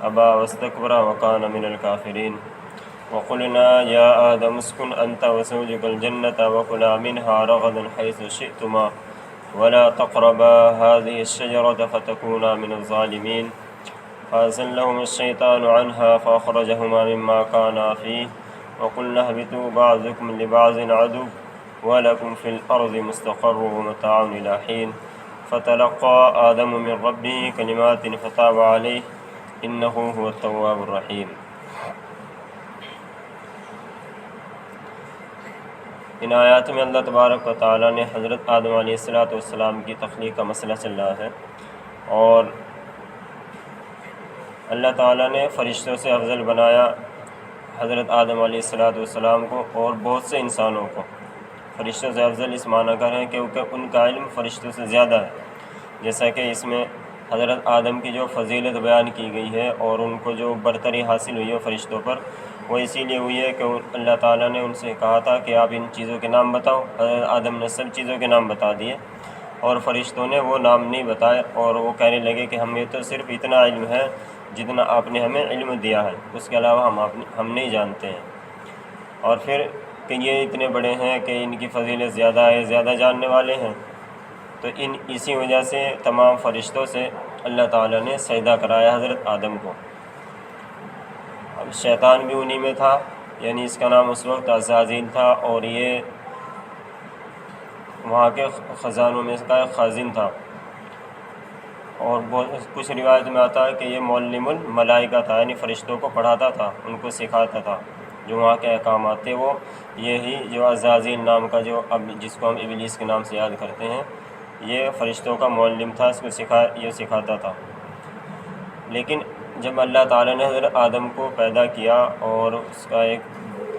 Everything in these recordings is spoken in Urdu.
أبى واستكبر وكان من الكافرين وقلنا يا آدم اسكن أنت وزوجك الجنة وكلا منها رغدا حيث شئتما ولا تقربا هذه الشجرة فتكونا من الظالمين فأزلهم الشيطان عنها فأخرجهما مما كانا فيه وقلنا اهبطوا بعضكم لبعض عدو ولكم في الأرض مستقر ومتاع إلى حين فتلقى آدم من ربه كلمات فتاب عليه إنه هو التواب الرحيم۔ ان آیات میں اللہ تبارک و تعالیٰ نے حضرت آدم علیہ السلام کی تخلیق کا مسئلہ چل رہا ہے، اور اللہ تعالیٰ نے فرشتوں سے افضل بنایا حضرت آدم علیہ السلام کو اور بہت سے انسانوں کو۔ فرشتوں سے افضل اس معنی کر ہیں کیونکہ ان کا علم فرشتوں سے زیادہ ہے، جیسا کہ اس میں حضرت آدم کی جو فضیلت بیان کی گئی ہے اور ان کو جو برتری حاصل ہوئی ہے فرشتوں پر، وہ اسی لیے ہوئی ہے کہ اللہ تعالیٰ نے ان سے کہا تھا کہ آپ ان چیزوں کے نام بتاؤ۔ حضرت آدم نے سب چیزوں کے نام بتا دیے اور فرشتوں نے وہ نام نہیں بتائے، اور وہ کہنے لگے کہ ہمیں تو صرف اتنا علم ہے جتنا آپ نے ہمیں علم دیا ہے، اس کے علاوہ ہم نہیں جانتے ہیں۔ اور پھر کہ یہ اتنے بڑے ہیں کہ ان کی فضیلت زیادہ ہے، زیادہ جاننے والے ہیں، تو اسی وجہ سے تمام فرشتوں سے اللہ تعالیٰ نے سجدہ کرایا حضرت آدم کو۔ اب شیطان بھی انہی میں تھا، یعنی اس کا نام اس وقت عزازیل تھا، اور یہ وہاں کے خزانوں میں کا ایک خازن تھا، اور کچھ روایت میں آتا ہے کہ یہ معلم الملائکہ تھا، یعنی فرشتوں کو پڑھاتا تھا، ان کو سکھاتا تھا، جو وہاں کے احکامات تھے وہ یہی جو عزازیل نام کا جو اب جس کو ہم ابلیس کے نام سے یاد کرتے ہیں، یہ فرشتوں کا معلم تھا، اس کو یہ سکھاتا تھا۔ لیکن جب اللہ تعالیٰ نے حضرت آدم کو پیدا کیا اور اس کا ایک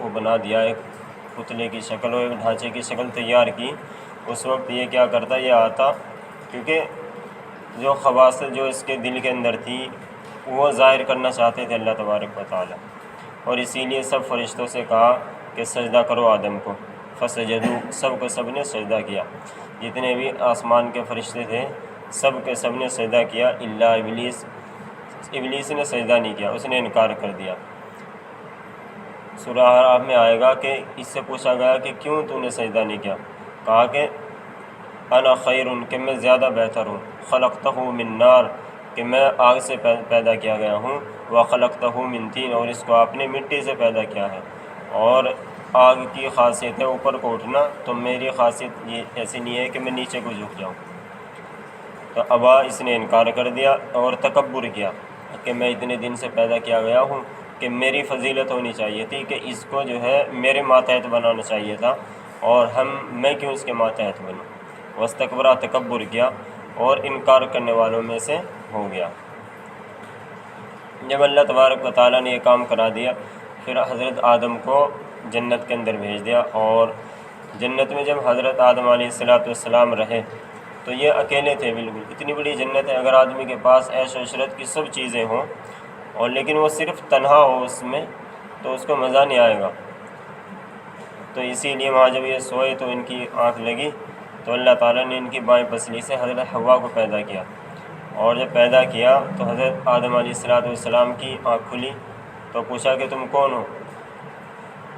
وہ بنا دیا، ایک پتلے کی شکل اور ایک ڈھانچے کی شکل تیار کی، اس وقت یہ کیا کرتا، یہ آتا، کیونکہ جو خواص جو اس کے دل کے اندر تھی وہ ظاہر کرنا چاہتے تھے اللہ تبارک و تعالیٰ، اور اسی لیے سب فرشتوں سے کہا کہ سجدہ کرو آدم کو، فسجدوا، سب کو سب نے سجدہ کیا، جتنے بھی آسمان کے فرشتے تھے سب کے سب نے سجدہ کیا الا ابلیس نے سجدہ نہیں کیا، اس نے انکار کر دیا۔ سورہ اعراف میں آئے گا کہ اس سے پوچھا گیا کہ کیوں تو نے سجدہ نہیں کیا، کہا کہ انا خیر، کہ میں زیادہ بہتر ہوں، خلقتہ من نار، کہ میں آگ سے پیدا کیا گیا ہوں، وخلقتہ من طین، اور اس کو آپ نے مٹی سے پیدا کیا ہے، اور آگ کی خاصیت ہے اوپر کو اٹھنا، تو میری خاصیت یہ ایسی نہیں ہے کہ میں نیچے کو جھک جاؤں۔ تو ابا، اس نے انکار کر دیا اور تکبر کیا کہ میں اتنے دن سے پیدا کیا گیا ہوں، کہ میری فضیلت ہونی چاہیے تھی، کہ اس کو جو ہے میرے ماتحت بنانا چاہیے تھا، اور میں کیوں اس کے ماتحت بنوں۔ واستکبرا، تکبر کیا اور انکار کرنے والوں میں سے ہو گیا۔ جب اللہ تبارک و تعالیٰ نے یہ کام کرا دیا، پھر حضرت آدم کو جنت کے اندر بھیج دیا، اور جنت میں جب حضرت آدم علیہ السلام رہے تو یہ اکیلے تھے بالکل۔ اتنی بڑی جنت ہے، اگر آدمی کے پاس عیش و عشرت کی سب چیزیں ہوں اور لیکن وہ صرف تنہا ہو اس میں، تو اس کو مزہ نہیں آئے گا۔ تو اسی لیے وہاں جب یہ سوئے تو ان کی آنکھ لگی، تو اللہ تعالیٰ نے ان کی بائیں پسلی سے حضرت حوا کو پیدا کیا، اور جب پیدا کیا تو حضرت آدم علیہ السلام کی آنکھ کھلی، تو پوچھا کہ تم کون ہو؟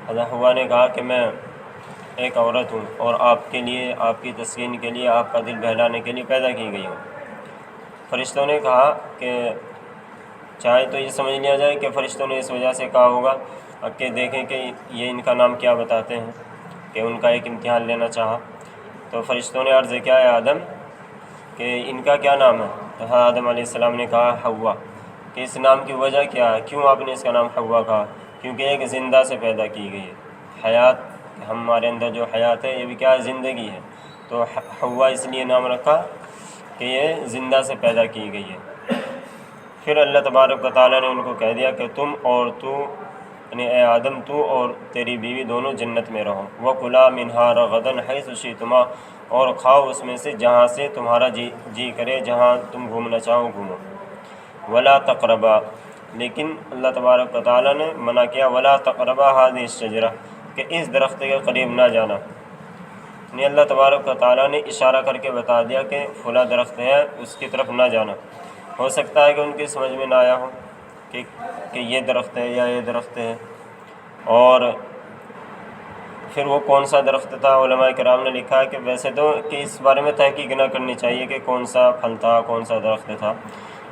حضرت حوا نے کہا کہ میں ایک عورت ہوں، اور آپ کے لیے، آپ کی تسکین کے لیے، آپ کا دل بہلانے کے لیے پیدا کی گئی ہوں۔ فرشتوں نے کہا کہ چاہے تو یہ سمجھ لیا جائے کہ فرشتوں نے اس وجہ سے کہا ہوگا کہ دیکھیں کہ یہ ان کا نام کیا بتاتے ہیں، کہ ان کا ایک امتحان لینا چاہا۔ تو فرشتوں نے عرض کیا ہے آدم کہ ان کا کیا نام ہے؟ تو آدم علیہ السلام نے کہا حوا، کہ اس نام کی وجہ کیا ہے، کیوں آپ نے اس کا نام حوا کہا؟ کیونکہ ایک زندہ سے پیدا کی گئی ہے، حیات، ہمارے اندر جو حیات ہے یہ بھی کیا ہے، زندگی ہے، تو حوا اس لیے نام رکھا کہ یہ زندہ سے پیدا کی گئی ہے۔ پھر اللہ تبارک و تعالیٰ نے ان کو کہہ دیا کہ تم اور تو، یعنی اے آدم، تو اور تیری بیوی دونوں جنت میں رہو، وَكُلَا مِنْهَا رَغَدًا حَيْثُ شِئْتُمَا، اور کھاؤ اس میں سے جہاں سے تمہارا جی کرے، جہاں تم گھومنا چاہو گھومو، وَلَا تَقْرَبَا، لیکن اللہ تبارک و تعالیٰ نے منع کیا، وَلَا تَقْرَبَا هَذِهِ الشَّجَرَةَ، کہ اس درخت کے قریب نہ جانا، یعنی اللہ تبارک و تعالیٰ نے اشارہ کر کے بتا دیا کہ فلاں درخت ہے، اس کی طرف نہ جانا۔ ہو سکتا ہے کہ ان کی سمجھ میں نہ آیا ہو کہ کہ یہ درخت ہے یا یہ درخت ہے، اور پھر وہ کون سا درخت تھا۔ علماء کرام نے لکھا ہے کہ ویسے تو کہ اس بارے میں تحقیق نہ کرنی چاہیے کہ کون سا پھل تھا، کون سا درخت تھا،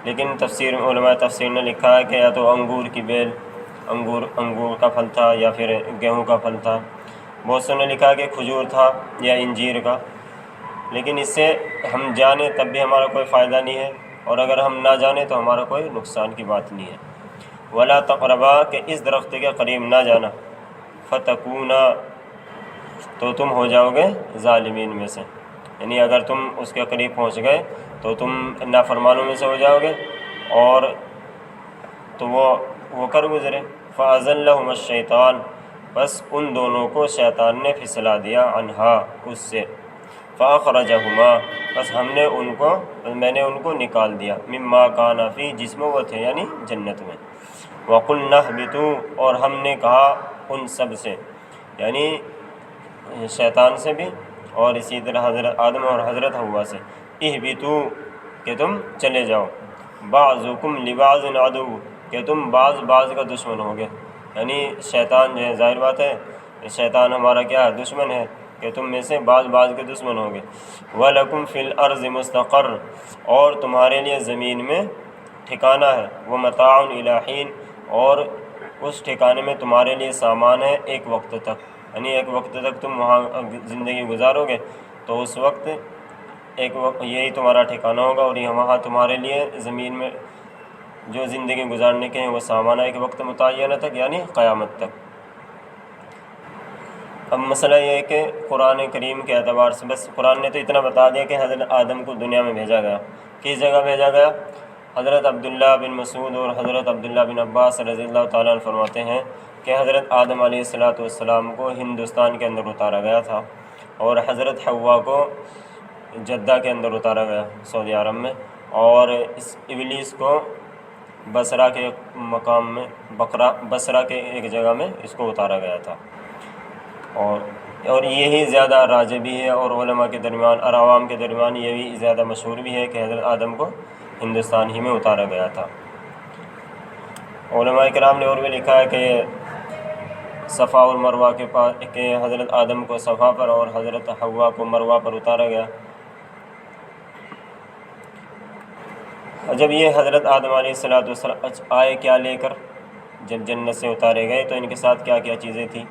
لیکن علماء تفسیر نے لکھا ہے کہ یا تو انگور کی بیل، انگور کا پھل تھا، یا پھر گیہوں کا پھل تھا۔ بہت سے نے لکھا ہے کہ کھجور تھا یا انجیر کا، لیکن اس سے ہم جانیں تب بھی ہمارا کوئی فائدہ نہیں ہے، اور اگر ہم نہ جانیں تو ہمارا کوئی نقصان کی بات نہیں ہے۔ ولا تقربا، کہ اس درخت کے قریب نہ جانا، فتکونا، تو تم ہو جاؤ گے ظالمین میں سے، یعنی اگر تم اس کے قریب پہنچ گئے تو تم نافرمانوں میں سے ہو جاؤ گے، اور تو وہ کر گزرے۔ فَأَزَلَّهُمَ الشَّيْطَانُ، بس ان دونوں کو شیطان نے پھسلا دیا، عنہا، اس سے، فَأَخْرَجَهُمَا، بس میں نے ان کو نکال دیا، مما کان فی، جس میں وہ تھے یعنی جنت میں۔ وَقُلْنَا اهْبِطُوا، اور ہم نے کہا ان سب سے، یعنی شیطان سے بھی اور اسی طرح حضرت آدم اور حضرت حوا سے، اہبطوا، کہ تم چلے جاؤ، بعضکم لبعض عدو، کہ تم بعض کا دشمن ہوگے، یعنی شیطان جو ہے، ظاہر بات ہے شیطان ہمارا کیا ہے، دشمن ہے، کہ تم میں سے بعض کے دشمن ہوگے۔ وَلَكُمْ فِي الْأَرْضِ مُسْتَقَرٌّ، اور تمہارے لیے زمین میں ٹھکانہ ہے، وَمَتَاعٌ إِلَىٰ حِينٍ، اور اس ٹھکانے میں تمہارے لیے سامان ہے ایک وقت تک، یعنی ایک وقت تک تم وہاں زندگی گزارو گے، تو اس وقت یہی تمہارا ٹھکانہ ہوگا، اور یہ وہاں تمہارے لیے زمین میں جو زندگی گزارنے کے ہیں وہ سامان ہے ایک وقت متعینہ تک، یعنی قیامت تک۔ اب مسئلہ یہ ہے کہ قرآن کریم کے اعتبار سے، بس قرآن نے تو اتنا بتا دیا کہ حضرت آدم کو دنیا میں بھیجا گیا۔ کس جگہ بھیجا گیا؟ حضرت عبداللہ بن مسعود اور حضرت عبداللہ بن عباس رضی اللہ تعالیٰ عنہ فرماتے ہیں کہ حضرت آدم علیہ السلام کو ہندوستان کے اندر اتارا گیا تھا، اور حضرت حوا کو جدہ کے اندر اتارا گیا، سعودی عرب میں، اور اس ابلیس کو بصرہ کے مقام میں، بصرہ کے ایک جگہ میں اس کو اتارا گیا تھا، اور یہی زیادہ راجح بھی ہے، اور علماء کے درمیان اور عوام کے درمیان یہ بھی زیادہ مشہور بھی ہے کہ حضرت آدم کو ہندوستان ہی میں اتارا گیا تھا۔ علماء کرام نے اور بھی لکھا ہے کہ صفا اور مروہ کے پاس، کہ حضرت آدم کو صفا پر اور حضرت حوا کو مروہ پر اتارا گیا۔ جب یہ حضرت آدم علیہ السلام آئے کیا لے کر، جب جنت سے اتارے گئے تو ان کے ساتھ کیا کیا چیزیں تھیں؟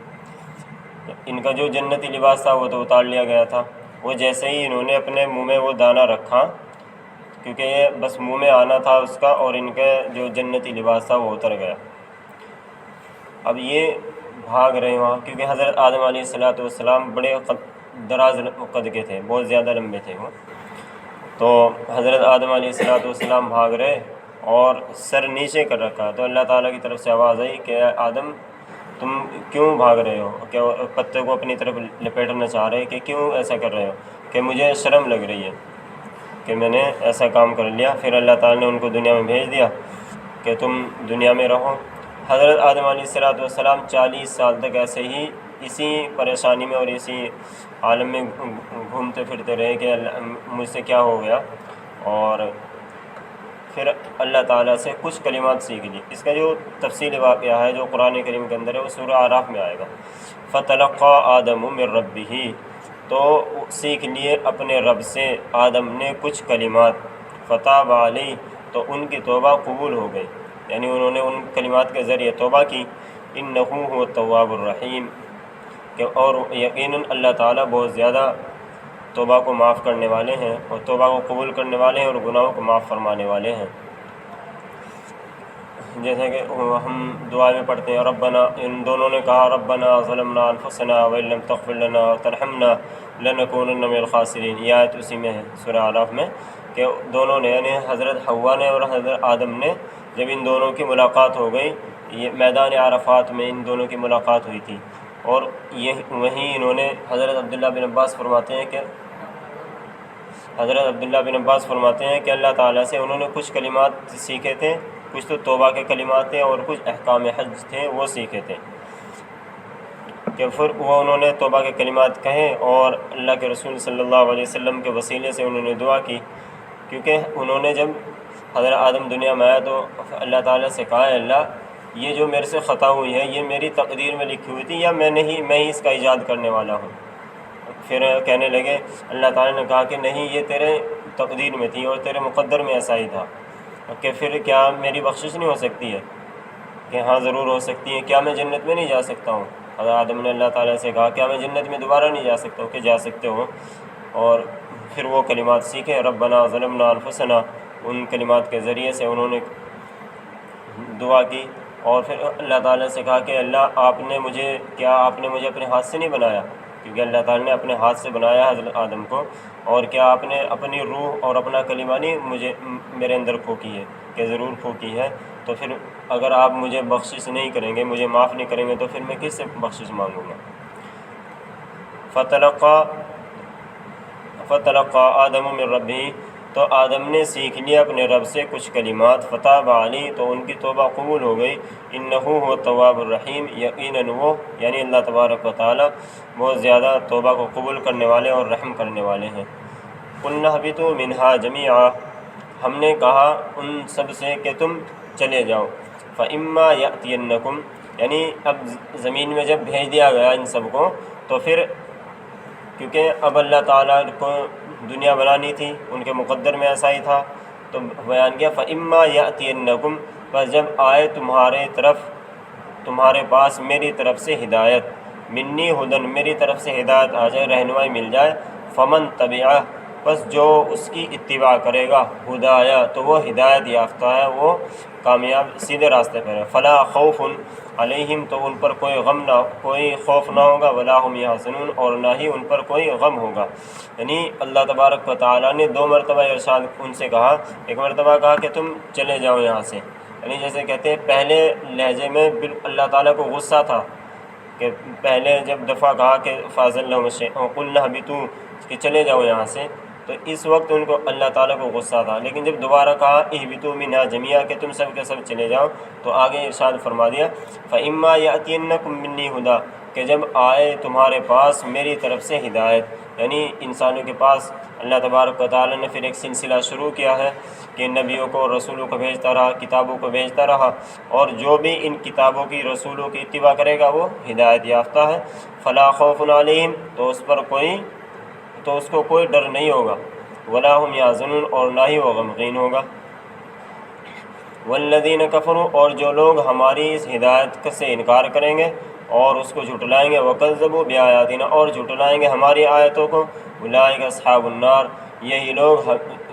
ان کا جو جنتی لباس تھا وہ تو اتار لیا گیا تھا، وہ جیسے ہی انہوں نے اپنے منہ میں وہ دانہ رکھا، کیونکہ یہ بس منہ میں آنا تھا اس کا، اور ان کا جو جنتی لباس تھا وہ اتر گیا۔ اب یہ بھاگ رہے وہاں، کیونکہ حضرت آدم علیہ السلام بڑے دراز قد کے تھے، بہت زیادہ لمبے تھے وہ، تو حضرت آدم علیہ السلام بھاگ رہے اور سر نیچے کر رکھا، تو اللہ تعالیٰ کی طرف سے آواز آئی کہ آدم تم کیوں بھاگ رہے ہو، کہ پتے کو اپنی طرف لپیٹنا چاہ رہے کہ کیوں ایسا کر رہے ہو، کہ مجھے شرم لگ رہی ہے کہ میں نے ایسا کام کر لیا۔ پھر اللہ تعالیٰ نے ان کو دنیا میں بھیج دیا کہ تم دنیا میں رہو۔ حضرت آدم علیہ السلام 40 سال تک ایسے ہی اسی پریشانی میں اور اسی عالم میں گھومتے پھرتے رہے کہ مجھ سے کیا ہو گیا، اور پھر اللہ تعالیٰ سے کچھ کلمات سیکھ لی۔ اس کا جو تفصیلی واقعہ ہے جو قرآن کریم کے اندر ہے وہ سورہ اعراف میں آئے گا۔ فَتَلَقَّىٰ آدَمُ مِن رَبِّهِ، تو سیکھ لیے اپنے رب سے آدم نے کچھ کلمات، فَتَابَ عَلَيْهِ، تو ان کی توبہ قبول ہو گئی، یعنی انہوں نے ان کلمات کے ذریعے توبہ کی۔ إِنَّهُ هُوَ التَّوَّابُ الرَّحِيمُ، کہ اور یقیناً اللہ تعالیٰ بہت زیادہ توبہ کو معاف کرنے والے ہیں، اور توبہ کو قبول کرنے والے ہیں، اور گناہوں کو معاف فرمانے والے ہیں۔ جیسے کہ ہم دعا میں پڑھتے ہیں ربنا، ان دونوں نے کہا ربنا ظلمنا انفسنا وان لم تغفر لنا وترحمنا لنکونن من الخاسرین، یہ آیت اسی میں ہے سورہ اعراف میں، کہ دونوں نے یعنی حضرت حوا نے اور حضرت آدم نے، جب ان دونوں کی ملاقات ہو گئی، یہ میدان عرفات میں ان دونوں کی ملاقات ہوئی تھی، اور وہیں انہوں نے حضرت عبداللہ بن عباس فرماتے ہیں کہ اللہ تعالیٰ سے انہوں نے کچھ کلمات سیکھے تھے، کچھ تو توبہ کے کلمات تھے اور کچھ احکام حج تھے وہ سیکھے تھے، کہ پھر وہ انہوں نے توبہ کے کلمات کہیں اور اللہ کے رسول صلی اللہ علیہ وسلم کے وسیلے سے انہوں نے دعا کی، کیونکہ انہوں نے جب حضرت آدم دنیا میں آیا تو اللہ تعالیٰ سے کہا ہے اللہ یہ جو میرے سے خطا ہوئی ہے یہ میری تقدیر میں لکھی ہوئی تھی یا میں ہی اس کا ایجاد کرنے والا ہوں؟ پھر کہنے لگے اللہ تعالیٰ نے کہا کہ نہیں یہ تیرے تقدیر میں تھی اور تیرے مقدر میں ایسا ہی تھا، کہ پھر کیا میری بخشش نہیں ہو سکتی ہے؟ کہ ہاں ضرور ہو سکتی ہے، کیا میں جنت میں نہیں جا سکتا ہوں؟ حضرت آدم نے اللہ تعالیٰ سے کہا کیا میں جنت میں دوبارہ نہیں جا سکتا ہوں؟ کہ جا سکتے ہو۔ اور پھر وہ کلمات سیکھے ربنا ظلمنا انفسنا، ان کلمات کے ذریعے سے انہوں نے دعا کی، اور پھر اللہ تعالیٰ سے کہا کہ اللہ آپ نے مجھے اپنے ہاتھ سے نہیں بنایا؟ کیونکہ اللہ تعالیٰ نے اپنے ہاتھ سے بنایا حضرت آدم کو، اور کیا آپ نے اپنی روح اور اپنا کلمہ نہیں میرے اندر پھونکی ہے؟ کہ ضرور پھونکی ہے۔ تو پھر اگر آپ مجھے بخشش نہیں کریں گے، مجھے معاف نہیں کریں گے، تو پھر میں کس سے بخشش مانگوں گا؟ فتلقى آدم من ربه، تو آدم نے سیکھ لیا اپنے رب سے کچھ کلمات، فتاب علیہ، تو ان کی توبہ قبول ہو گئی، انہ هو التواب الرحیم، یقیناً وہ یعنی اللہ تبارک و تعالی بہت زیادہ توبہ کو قبول کرنے والے اور رحم کرنے والے ہیں۔ قلنا اہبطوا منہا جمیعا، ہم نے کہا ان سب سے کہ تم چلے جاؤ، فإما یأتینکم، یعنی اب زمین میں جب بھیج دیا گیا ان سب کو، تو پھر کیونکہ اب اللہ تعالیٰ کو دنیا بنانی تھی، ان کے مقدر میں ایسا ہی تھا، تو بیان کیا فإما یأتینکم، بس جب آئے تمہارے پاس میری طرف سے ہدایت، منی ہدن، میری طرف سے ہدایت آ جائے، رہنمائی مل جائے، فمن تبعہ، بس جو اس کی اتباع کرے گا، ہدایہ، تو وہ ہدایت یافتہ ہے، وہ کامیاب سیدھے راستے پر ہے، فلا خوف علیہم، تو ان پر کوئی خوف نہ ہوگا، ولا هم یحزنون، اور نہ ہی ان پر کوئی غم ہوگا۔ یعنی اللہ تبارک و تعالیٰ نے 2 مرتبہ ارشاد ان سے کہا، ایک مرتبہ کہا کہ تم چلے جاؤ یہاں سے، یعنی جیسے کہتے ہیں پہلے لہجے میں اللہ تعالیٰ کو غصہ تھا، کہ پہلے جب دفعہ کہا کہ فَأَزَلَّهُمُ الشَّيْطَانُ قُلْنَا اهْبِطُوا، کہ چلے جاؤ یہاں سے، تو اس وقت ان کو اللہ تعالیٰ کو غصہ تھا، لیکن جب دوبارہ کہا اہبطوا منہا جمیعا، کہ تم سب کے سب چلے جاؤ، تو آگے ارشاد فرما دیا فإما یأتینکم منی ہدیٰ، کہ جب آئے تمہارے پاس میری طرف سے ہدایت، یعنی انسانوں کے پاس اللہ تبارک و تعالیٰ نے پھر ایک سلسلہ شروع کیا ہے کہ نبیوں کو رسولوں کو بھیجتا رہا، کتابوں کو بھیجتا رہا، اور جو بھی ان کتابوں کی رسولوں کی اتباع کرے گا وہ ہدایت یافتہ ہے، فلا خوف علیہم، تو اس کو کوئی ڈر نہیں ہوگا، ولا هم یحزنون، اور نہ ہی وہ غمگین ہوگا۔ والذین کفروا، اور جو لوگ ہماری اس ہدایت سے انکار کریں گے اور اس کو جھٹلائیں گے، وکذبوا بآیاتنا، اور جھٹلائیں گے ہماری آیتوں کو، اولئک اصحاب النار، یہی لوگ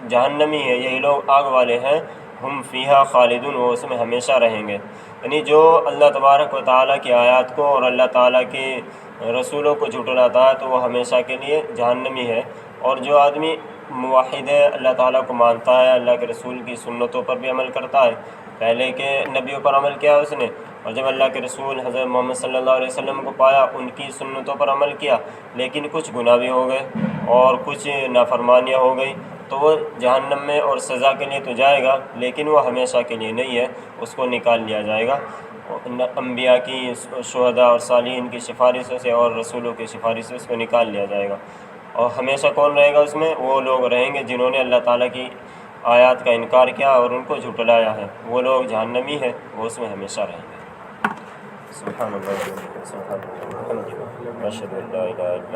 جہنمی ہیں، یہی لوگ آگ والے ہیں، ہم فیہا خالدون، وہ اس میں ہمیشہ رہیں گے۔ یعنی جو اللہ تبارک و تعالیٰ کی آیات کو اور اللہ تعالیٰ کے رسولوں کو جھٹلاتا ہے تو وہ ہمیشہ کے لیے جہنمی ہے، اور جو آدمی موحد ہے، اللہ تعالیٰ کو مانتا ہے، اللہ کے رسول کی سنتوں پر بھی عمل کرتا ہے، پہلے کے نبیوں پر عمل کیا اس نے، اور جب اللہ کے رسول حضرت محمد صلی اللہ علیہ وسلم کو پایا، ان کی سنتوں پر عمل کیا، لیکن کچھ گناہ بھی ہو گئے اور کچھ نافرمانیاں ہو گئی، تو وہ جہنم میں اور سزا کے لیے تو جائے گا، لیکن وہ ہمیشہ کے لیے نہیں ہے، اس کو نکال لیا جائے گا انبیاء کی، شہداء اور صالحین کی سفارشوں سے اور رسولوں کی سفارش سے اس کو نکال لیا جائے گا، اور ہمیشہ کون رہے گا اس میں؟ وہ لوگ رہیں گے جنہوں نے اللہ تعالیٰ کی آیات کا انکار کیا اور ان کو جھٹلایا ہے، وہ لوگ جہنمی ہیں، وہ اس میں ہمیشہ رہیں گے۔ سبحان اللہ، سبحان اللہ، الحمد للہ، اشہد ان لا الہ الا